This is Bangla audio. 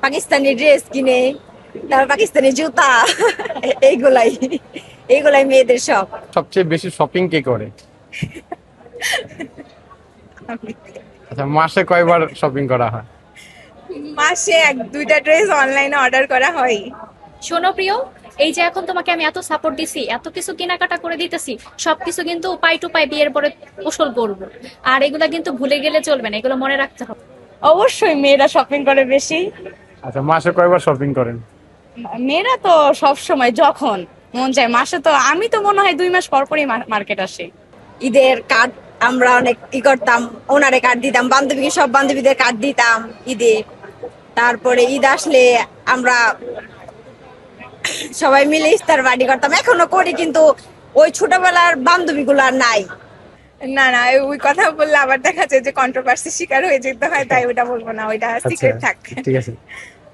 পাকিস্তানি ড্রেস কিনে, তারপর পাকিস্তানি জুতা, এইগুলাই এইগুলাই মেয়েদের শখ। সবচেয়ে বেশি শপিং কে করে? আচ্ছা, মাসে কয়বার শপিং করা হয়? মাসে এক দুইটা ড্রেস অনলাইনে অর্ডার করা হয়। শোনো প্রিয়, এই যে এখন তোমাকে আমি এত সাপোর্ট দিছি, এত কিছু কেনাকাটা করে দিতেছি, সবকিছু কিন্তু পাই টু পাই বিয়ের পরে উসুল করবো। আর এগুলা কিন্তু ভুলে গেলে চলবে না, এগুলো মনে রাখতে হবে। অবশ্যই মেয়েরা শপিং করে বেশি। আচ্ছা, মাসে কয়বার শপিং করেন? মেয়েরা তো সব সময় যখন মন চায়, মাসে তো আমি তো মনে হয় 2 মাস পর পরই মার্কেট আসি। ঈদের কার্ড আমরা অনেক করতাম, ওনারে কার্ড দিতাম, বান্ধবীকে সব বান্ধবীদের কার্ড দিতাম ঈদে। তারপরে ঈদ আসলে আমরা সবাই মিলে ইফতার পার্টি করতাম, এখনো করি, কিন্তু ওই ছোটবেলার বান্ধবী গুলো আর নাই। না না, ওই কথা বললে আবার দেখা যায় যে কন্ট্রোভার্সি শিকার হয়ে যেতে হয়, তাই ওটা বলবো না, ওইটা আচ্ছা, সিক্রেট থাক। ঠিক আছে।